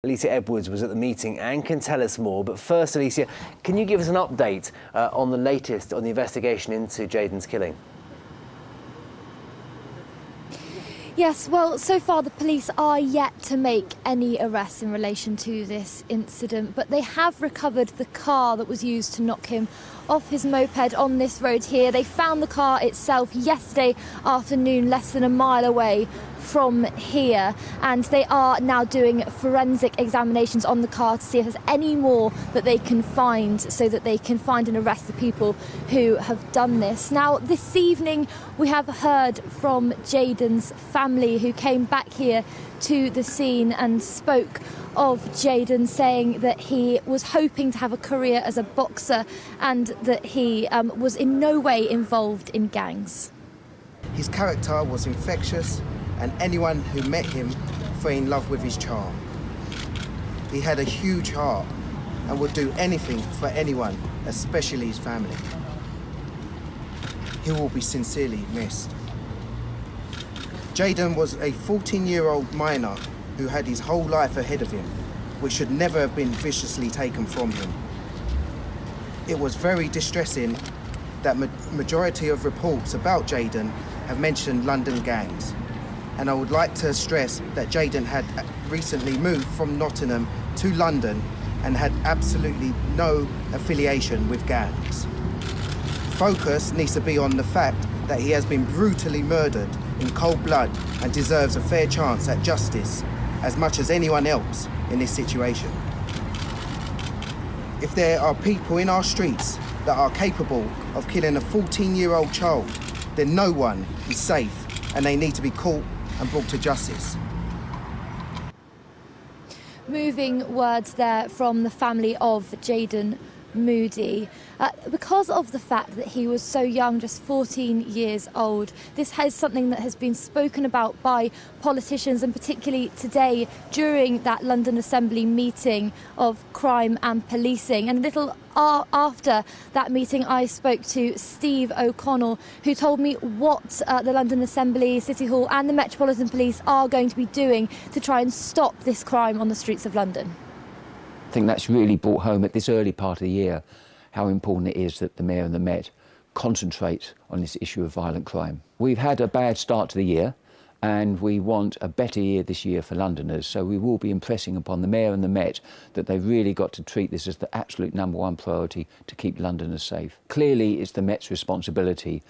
Alicia Edwards was at the meeting and can tell us more. But first, Alicia, can you give us an update on the latest on the investigation into Jayden's killing? Yes, well, so far the police are yet to make any arrests in relation to this incident, but they have recovered the car that was used to knock him off his moped on this road here. They found the car itself yesterday afternoon, less than a mile away from here, and they are now doing forensic examinations on the car to see if there's any more that they can find, so that they can find and arrest the people who have done this. Now, this evening we have heard from Jayden's family, who came back here to the scene and spoke of Jayden, saying that he was hoping to have a career as a boxer and that he was in no way involved in gangs. His character was infectious, and anyone who met him fell in love with his charm. He had a huge heart and would do anything for anyone, especially his family. He will be sincerely missed. Jayden was a 14-year-old minor who had his whole life ahead of him, which should never have been viciously taken from him. It was very distressing that majority of reports about Jayden have mentioned London gangs. And I would like to stress that Jayden had recently moved from Nottingham to London and had absolutely no affiliation with gangs. Focus needs to be on the fact that he has been brutally murdered in cold blood and deserves a fair chance at justice as much as anyone else in this situation. If there are people in our streets that are capable of killing a 14-year-old child, then no one is safe and they need to be caught and brought to justice. Moving words there from the family of Jayden Moody. Because of the fact that he was so young, just 14 years old, this is something that has been spoken about by politicians, and particularly today during that London Assembly meeting of crime and policing. And a little after that meeting, I spoke to Steve O'Connell, who told me what the London Assembly, City Hall and the Metropolitan Police are going to be doing to try and stop this crime on the streets of London. I think that's really brought home at this early part of the year how important it is that the Mayor and the Met concentrate on this issue of violent crime. We've had a bad start to the year and we want a better year this year for Londoners, so we will be impressing upon the Mayor and the Met that they've really got to treat this as the absolute #1 priority to keep Londoners safe. Clearly it's the Met's responsibility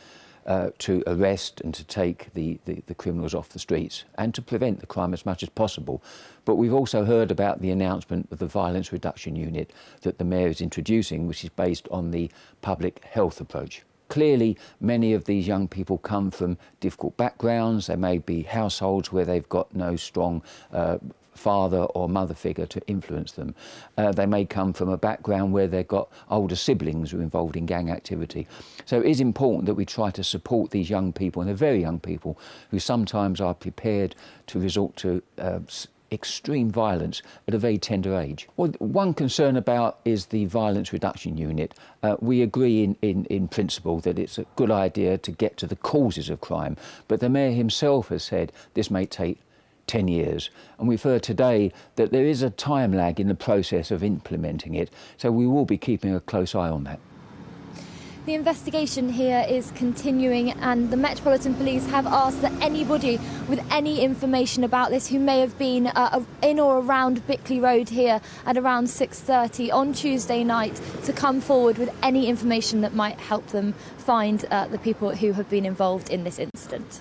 to arrest and to take the criminals off the streets and to prevent the crime as much as possible. But we've also heard about the announcement of the Violence Reduction Unit that the Mayor is introducing, which is based on the public health approach. Clearly, many of these young people come from difficult backgrounds. There may be households where they've got no strong father or mother figure to influence them. They may come from a background where they've got older siblings who are involved in gang activity. So it is important that we try to support these young people, and they're very young people, who sometimes are prepared to resort to extreme violence at a very tender age. Well, one concern about is the Violence Reduction Unit. We agree in principle that it's a good idea to get to the causes of crime, but the Mayor himself has said this may take 10 years. And we've heard today that there is a time lag in the process of implementing it, so we will be keeping a close eye on that. The investigation here is continuing, and the Metropolitan Police have asked that anybody with any information about this who may have been in or around Bickley Road here at around 6:30 on Tuesday night to come forward with any information that might help them find the people who have been involved in this incident.